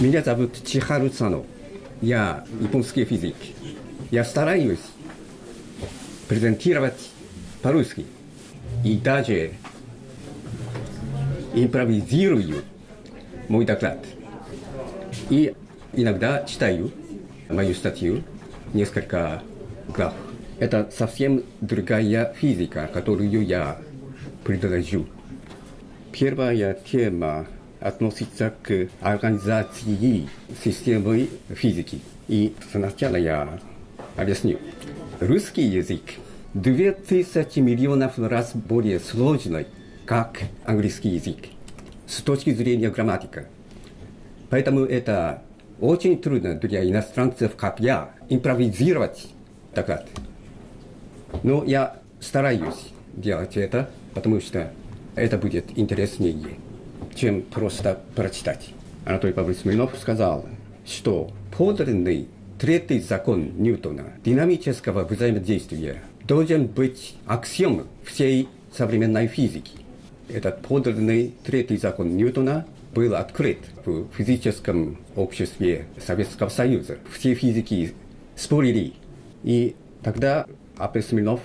Меня зовут Чихару Цано. Я японский физик. Я стараюсь презентировать по-русски и даже импровизирую мой доклад. И иногда читаю мою статью, несколько глав. Это совсем другая физика, которую я предложу. Первая тема относится к организации системы физики. И сначала я объясню. Русский язык 2000 миллионов раз более сложный, как английский язык, с точки зрения грамматики. Поэтому это очень трудно для иностранцев, как я, импровизировать доклад. Но я стараюсь делать это, потому что это будет интереснее, чем просто прочитать. Анатолий Павлович Смирнов сказал, что подлинный третий закон Ньютона динамического взаимодействия должен быть аксиомой всей современной физики. Этот подлинный третий закон Ньютона был открыт в физическом обществе Советского Союза. Все физики спорили. И тогда А.П. Смирнов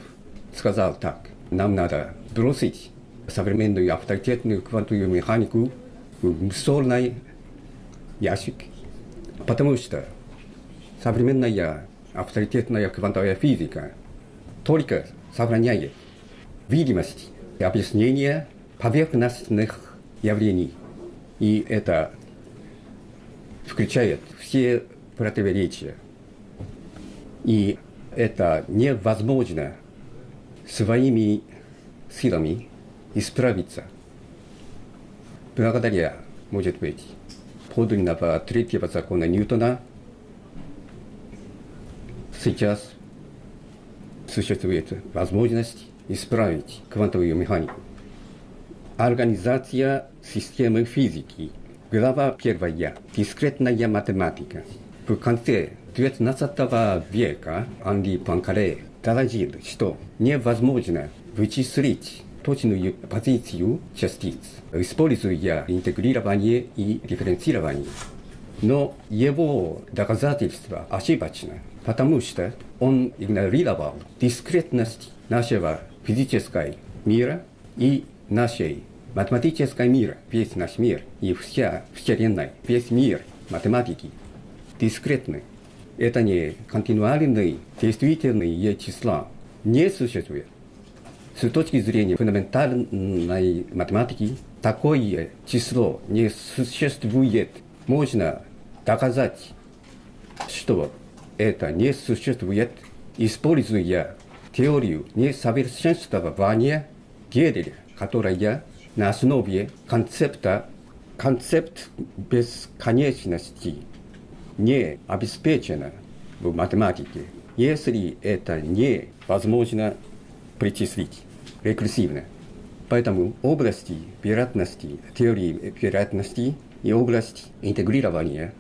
сказал так: нам надо бросить современную авторитетную квантовую механику в мусорный ящик, потому что современная авторитетная квантовая физика только сохраняет видимость и объяснение поверхностных явлений. И это включает все противоречия. И это невозможно своими силами исправиться. Благодаря, может быть, подлинного третьего закона Ньютона сейчас существует возможность исправить квантовую механику. Организация системы физики. Глава 1. Дискретная математика. В конце XIX века Анри Пуанкаре доложил, что невозможно вычислить точную позицию частиц, используя интегрирование и дифференцирование. Но его доказательство ошибочно, потому что он игнорировал дискретность нашего физического мира и нашей математического мира, весь наш мир и вся Вселенная, весь мир математики дискретны. Это не континуальные действительные числа, не существует. С точки зрения фундаментальной математики, такое число не существует. Можно доказать, что это не существует, используя теорию несовершенствования Геделя, которая на основе концепт бесконечности не обеспечена в математике, если это невозможно причислить рекурсивно. Поэтому области вероятности, теории вероятности и область интегрирования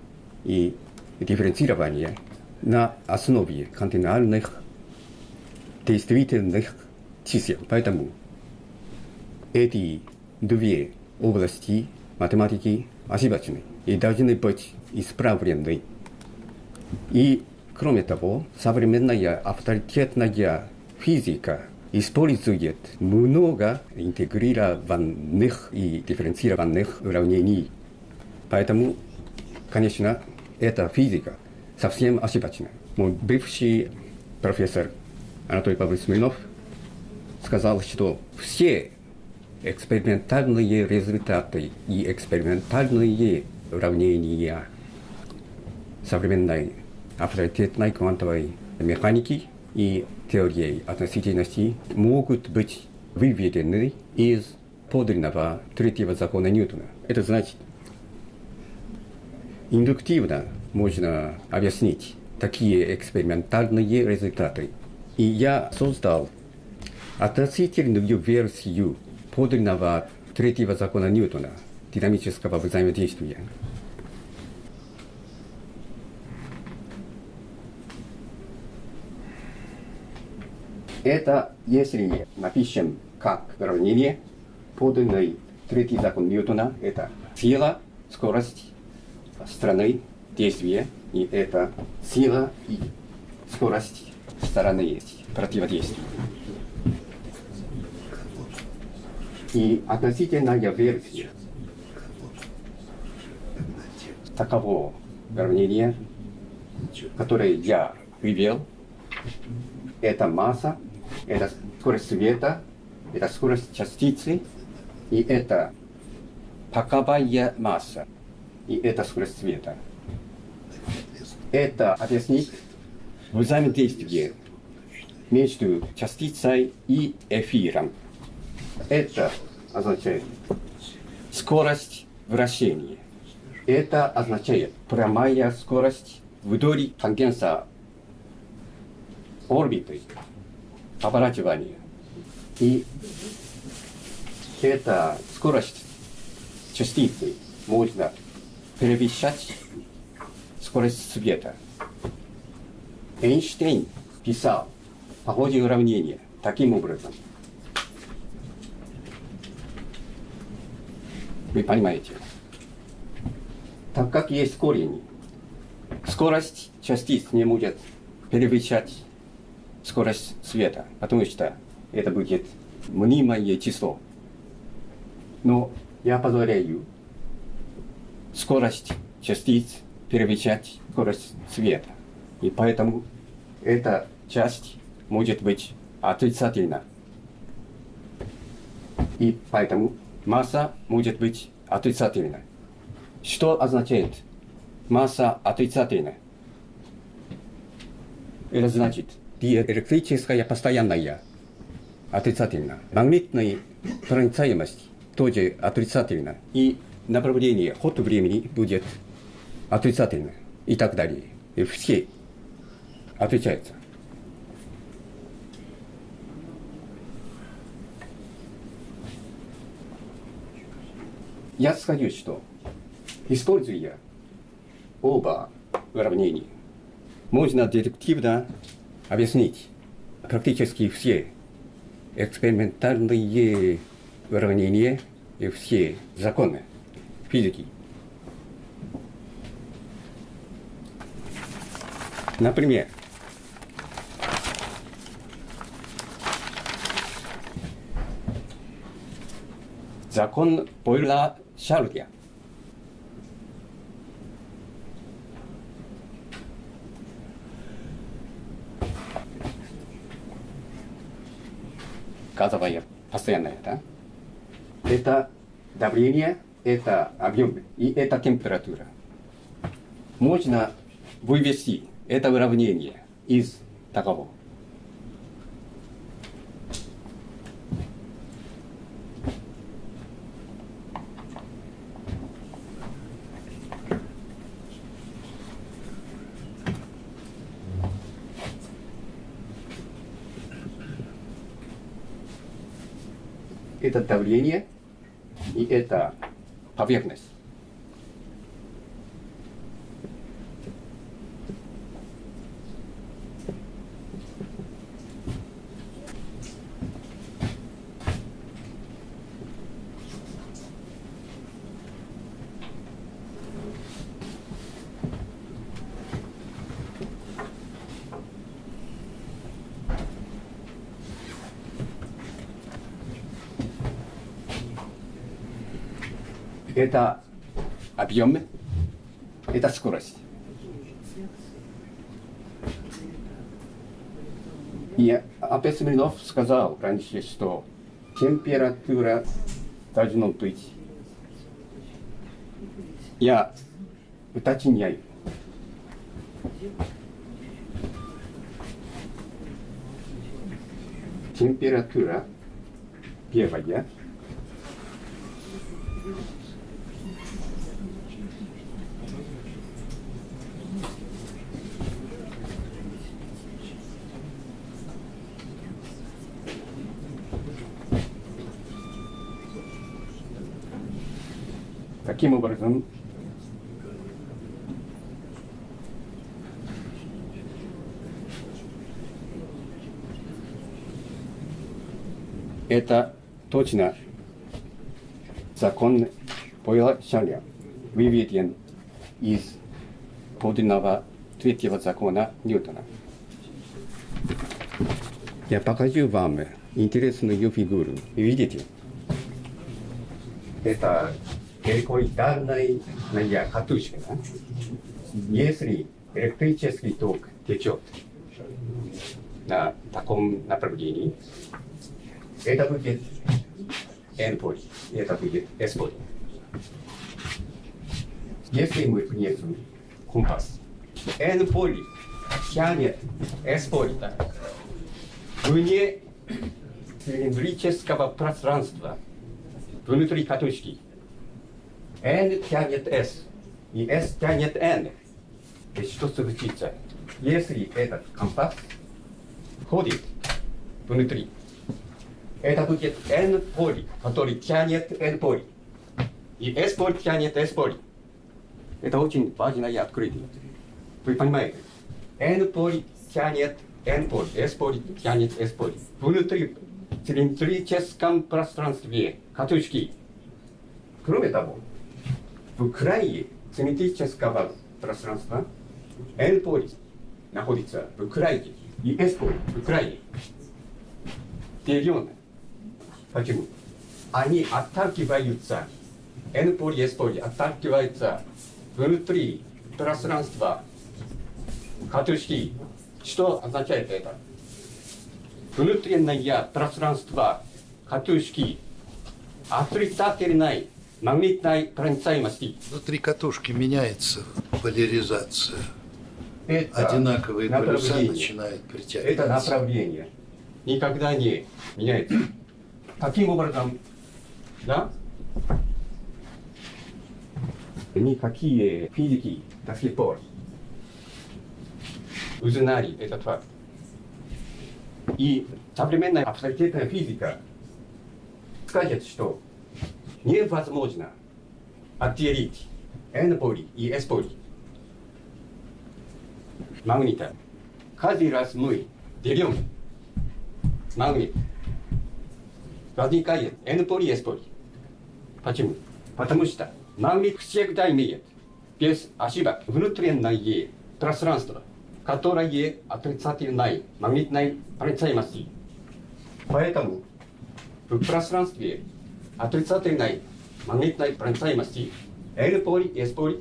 и дифференцирования на основе континуальных действительных чисел. Поэтому эти две области математики ошибочны и должны быть исправлены. И кроме того, современная авторитетная физика использует много интегрированных и дифференцированных уравнений. Поэтому, конечно, эта физика совсем ошибочна. Мой бывший профессор Анатолий Павлович Смирнов сказал, что все экспериментальные результаты и экспериментальные уравнения современной авторитетной квантовой механики и теории относительности могут быть выведены из подлинного третьего закона Ньютона. Это значит, индуктивно можно объяснить такие экспериментальные результаты. И я создал относительную версию подлинного третьего закона Ньютона, динамического взаимодействия. Это если напишем как уравнение, подлинный третий закон Ньютона – это сила, скорость, страны действия, и это сила и скорость стороны противодействия. И относительная версия таково уравнение, которое я вывел, это масса, это скорость света, это скорость частицы, и это боковая масса, и это скорость света. Это объяснит взаимодействие между частицей и эфиром. Это означает скорость вращения. Это означает прямая скорость вдоль тангенса орбиты поворачивания. И эта скорость частицы можно превышать скорость света. Эйнштейн писал похожие уравнения таким образом. Вы понимаете? Так как есть корень, скорость частиц не может превышать скорость света, потому что это будет мнимое число. Но я позволяю скорость частиц превышать скорость света. И поэтому эта часть может быть отрицательна. И поэтому масса может быть отрицательна. Что означает масса отрицательная? Это значит, диэлектрическая постоянная отрицательна. Магнитная проницаемость тоже отрицательна. И направление, ход времени будет отрицательно. И так далее. И все отличаются. Я скажу, что используя оба уравнения, можно дедуктивно объяснить практически все экспериментальные уравнения и все законы физики. Например, закон Бойля-Шарлья. Газовая постоянная, да? Это давление, это объем и это температура. Можно вывести это уравнение из такого. Это давление и это поверхность. Это объем, это скорость. И А.П. Смирнов сказал раньше, что температура должна быть. Я уточняю. Температура первая. Таким образом, это точно закон Бойля-Шарлья выведен is подлинного третьего закона Ньютона. Я покажу вам интересную фигуру. Видите? Это геликоидальная катушка. Да? Если электрический ток течет на таком направлении, это будет N-поле, это будет S-поле. Если мы принесем компас, N-поле тянет S-поле вне цилиндрического пространства, внутри катушки. N тянет S, и S тянет N. И что случится? Если этот компас ходит внутри, это будет N-поле, который тянет N-поле. И S-поле тянет S-поле. Это очень важное открытие. Вы понимаете? N-поле тянет N-поле, S-поле тянет S-поле. Внутри цилиндрическом пространстве катушки. Кроме того, в крае цилиндрического пространства N-поле находится в крае, и S-поле в крае. Делено. Почему? Они отталкиваются, N-поле и S-поле отталкиваются внутри пространства катушки. Что означает это? Внутреннее пространство катушки отрицательной магнитной проницаемости. Внутри катушки меняется поляризация. Одинаковые полюса начинают притягиваться. Это направление никогда не меняется. Таким образом, да? Никакие физики до сих пор узнали этот факт. И современная абсолютная физика скажет, что невозможно отделить N-поле и S-поле магнита. Каждый раз мы делим магнит, возникает N-поле и S-поле. Почему? Потому что магнит всегда имеет без ошибок внутреннее пространство, которое отрицательной магнитной проницаемости. Поэтому в пространстве отрицательной магнитной проницаемости N-поле и S-поле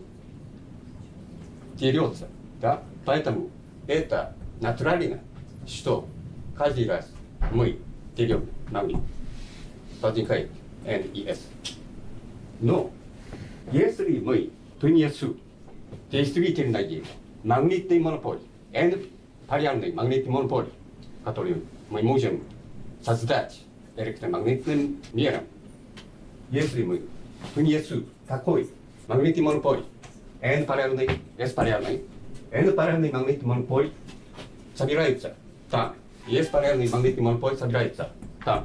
делятся. Да? Поэтому это натурально, что каждый раз мы делим магнит, возникает N и S. Но если мы принесем действительное магнитный монополь, N-полярный магнитный монополь, который мы можем создать электромагнитным миром, если мы принесем такой магнитный монополь, N-полярный, S-полярный, N-полярный магнитный монополь собирается там, S-полярный магнитный монополь собирается там.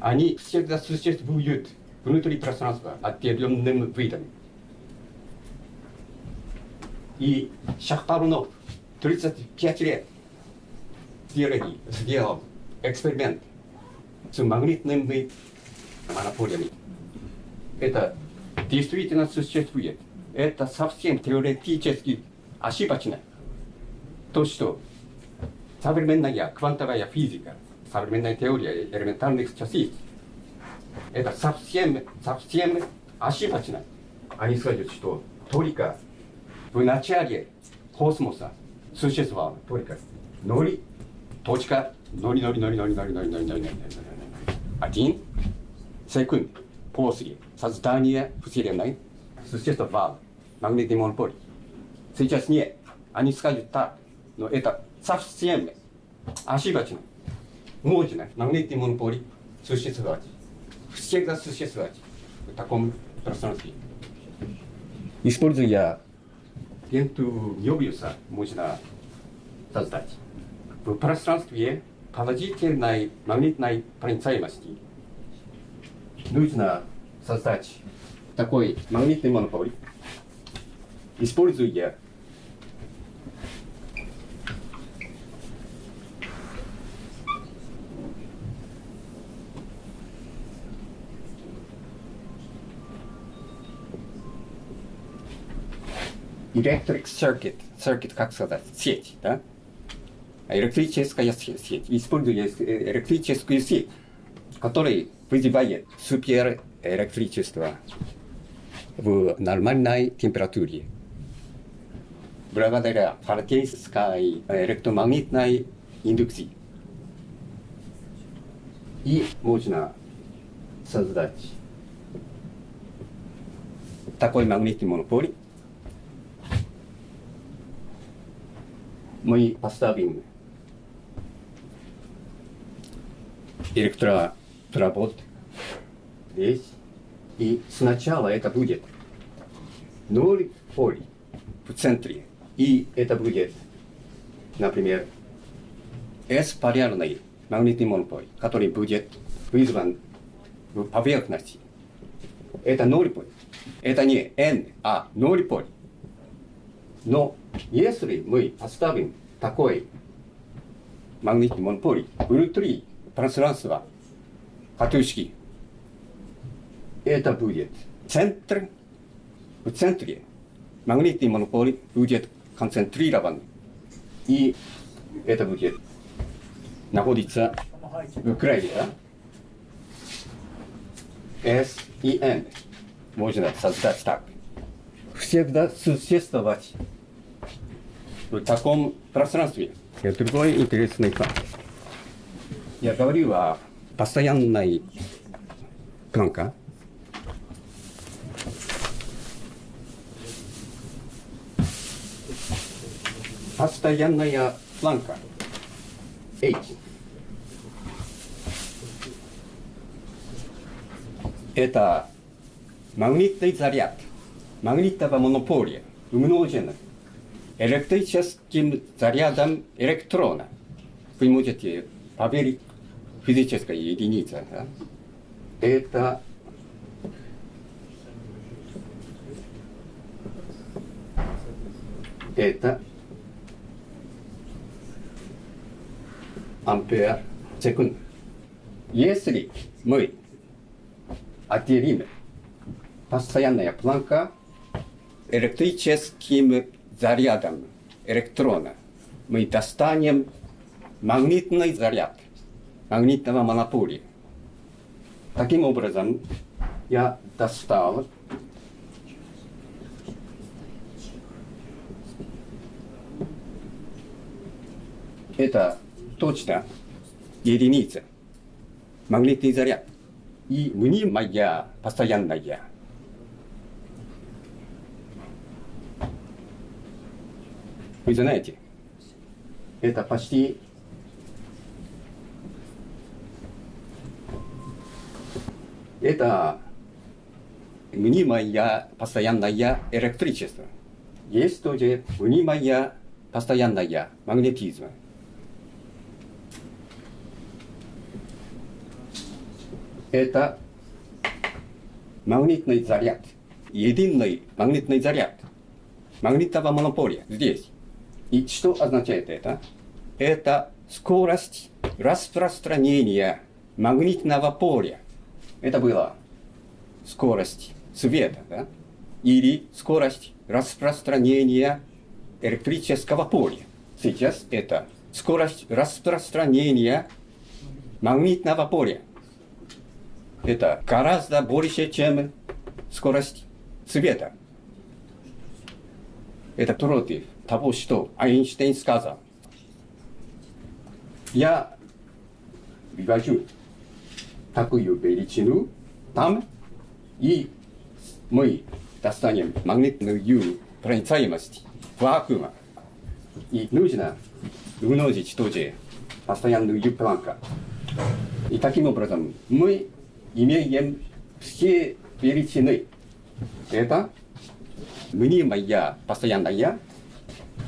Они всегда существуют внутри пространства отделенным видом. И Шахпарунов 35 лет сделал эксперимент с магнитными монополиями. Это действительно существует. Это совсем теоретически ошибочно. То, что современная квантовая физика, современная теория элементарных частиц, это совсем ошибочно. Они скажут, что только в начале космоса существовало только 0.000000001 секунд после создания Вселенной существовал магнитный монополь. Сейчас нет. Они скажут так, но это совсем ошибочно. Можно магнитный монополь существовать. Всегда существовать в таком пространстве. Используя ленту Мёбиуса, можно создать в пространстве положительной магнитной проницаемости. Нужно создать такой магнитный монополь, используя electric circuit, как сказать, сеть, да? Электрическая сеть. Используя электрическую сеть, которая вызывает суперэлектричество в нормальной температуре. Благодаря фарадейской электромагнитной индукции. И можно создать такой магнитный монополий. Мы поставим электропровод здесь. И сначала это будет 0 полей в центре. И это будет, например, S-полярный магнитный монополь, который будет вызван в поверхности. Это 0 поль. Это не N, а 0 поль. Но если мы поставим такой магнитный монополь внутри пространства катушки, это будет центр. В центре магнитный монополь будет концентрирован. И это будет находиться в крае. Да? S и N можно создать так. Всегда существовать в таком пространстве. И другой интересный факт. Я говорил о постоянной Планка. Постоянная планка. H. Это магнитный заряд магнитного монополия, умноженный электрическим зарядом электрона. Вы можете поверить, физическая единица. Да? Это ампер секунд. Если мы отделим постоянная планка электрическим зарядом электрона, мы достанем магнитный заряд магнитного монополия. Таким образом, я достал это точно единица, магнитный заряд. И мнимая постоянная. Вы знаете, это почти это мнимая постоянная электричество. Есть тоже мнимая постоянная магнетизм. Это магнитный заряд, единый магнитный заряд магнитного монополия здесь. И что означает это? Это скорость распространения магнитного поля. Это была скорость света, да? Или скорость распространения электрического поля. Сейчас это скорость распространения магнитного поля. Это гораздо больше, чем скорость света. Это против того, что Эйнштейн сказал. Я вывожу такую величину там, и мы достанем магнитную проницаемость вакуума. И нужно умножить тоже постоянную планку. И таким образом мы имеем все величины. Это мнимая постоянная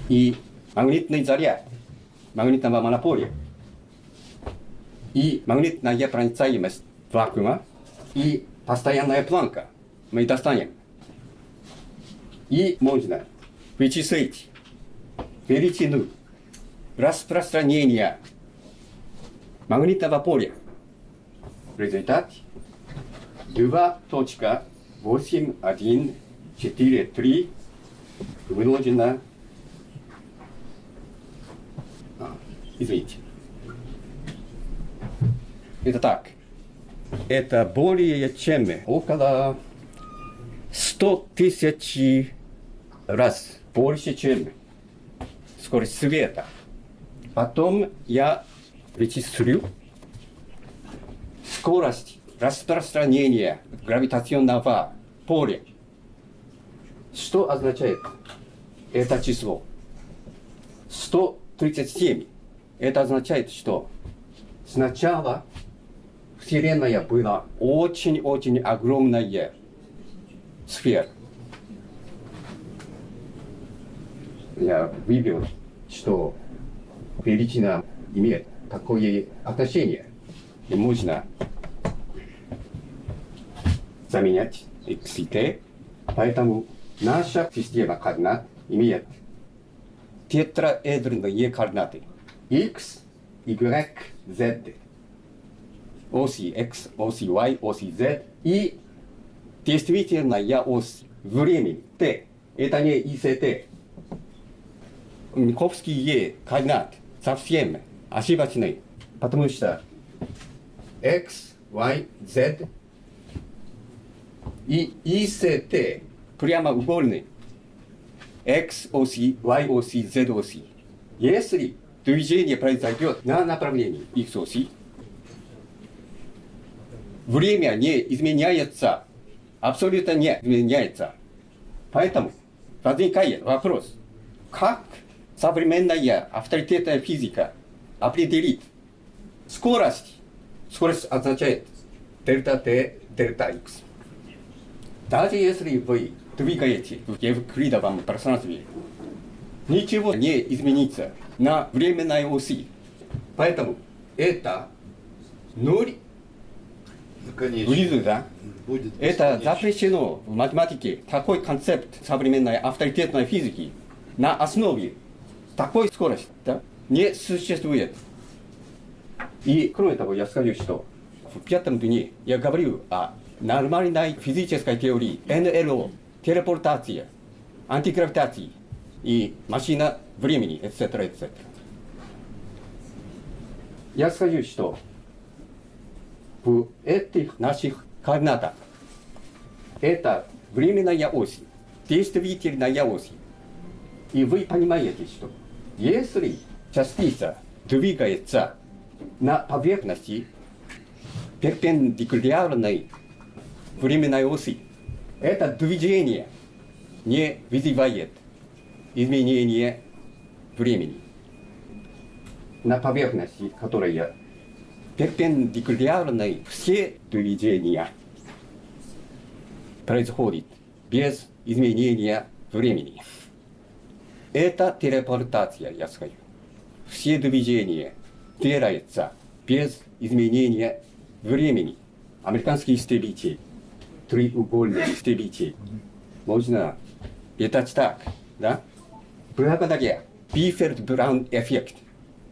и магнитный заряд магнитного монополия и магнитная проницаемость вакуума и постоянная планка мы достанем. И можно вычислить величину распространения магнитного поля. Результат 2.8143 вынуждена... Извините. Это так. Это более чем около 100 тысяч раз больше, чем скорость света. Потом я вычислю скорость распространения гравитационного поля. Что означает это число? 137. Это означает, что сначала Вселенная была очень-очень огромная сфера. Я вывел, что величина имеет такое отношение. И можно заменять x и t. Поэтому наша система координат имеет тетраэдрные координаты x, y, z. Оси x, оси y, оси z и действительная ось времени t. Это не ИСТ. Миковские координаты совсем ошибочны, потому что x, y, z и ИСТ прямоугольный. X оси, y оси, z оси. Если движение произойдет на направлении x оси, время не изменяется, абсолютно не изменяется. Поэтому возникает вопрос, как современная авторитетная физика определит скорость? Скорость означает дельта t, дельта x. Даже если вы двигаете в евклидовом пространстве, ничего не изменится на временной оси. Поэтому это 0 близко, да? Будет Это бесконечно. запрещено в математике. Такой концепт современной авторитетной физики на основе такой скорости, да, не существует. И кроме того, я скажу, что в пятом дне я говорю о нормальной физической теории НЛО, телепортация, антигравитации и машина времени, etc., etc. Я скажу, что в этих наших координатах это временная ось, действительная ось. И вы понимаете, что если частица двигается на поверхности перпендикулярной временной оси, это движение не вызывает изменения времени. На поверхности, которая перпендикулярной, все движения происходят без изменения времени. Это телепортация, я скажу. Все движения делаются без изменения времени. Американский истребитель, треугольный истребитель, можно летать так, да? Благодаря Биферд-Браун эффект.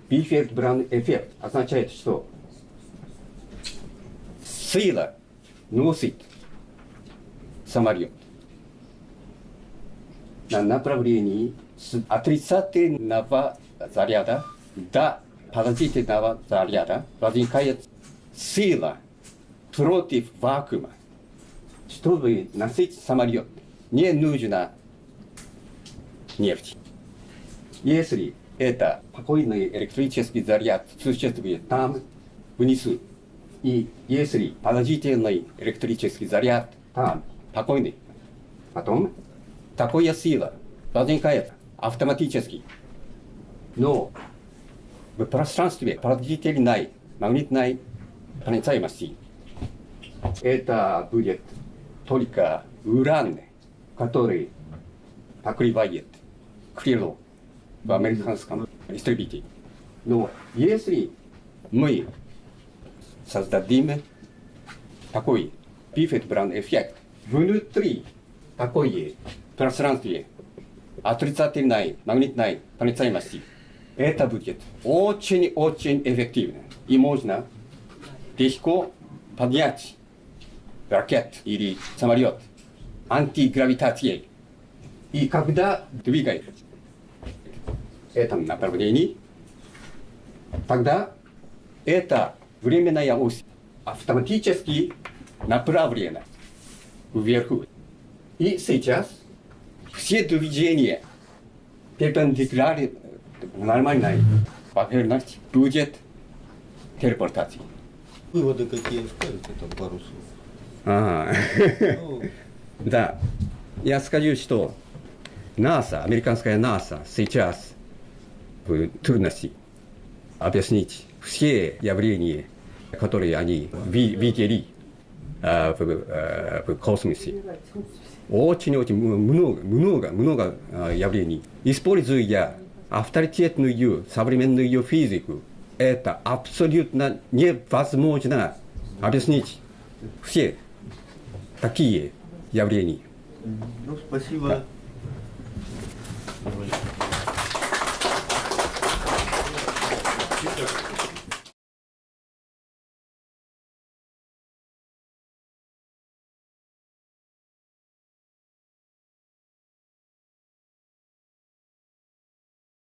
Биферд-Браун эффект означает, что сила носит самолет на направлении с отрицательного заряда до положительного заряда возникает сила против вакуума. Чтобы носить самолет, не нужна нефть. Если это спокойный электрический заряд существует там, внизу, и если положительный электрический заряд там, спокойный, потом такая сила возникает автоматически. Но в пространстве положительной магнитной проницаемости это будет только уран, который покрывает крыло в американском истребителе. Но если мы создадим такой Биферд-Браун эффект внутри такой пространстве отрицательной магнитной проницаемости, это будет очень-очень эффективно. И можно легко поднять ракет или самолет антигравитацией. И когда двигает этом направлении, тогда эта временная ось автоматически направлена вверху. И сейчас все движения перпендикулярны нормальной поверхности будет телепортацией. Выводы какие скажете, там пару слов? Ага. Ну, Да, я скажу, что НАСА, американская НАСА сейчас в трудности объяснить все явления, которые они видели в космосе. Очень-очень много явлений. Используя авторитетную современную физику, это абсолютно невозможно объяснить все такие явления. ну, спасибо.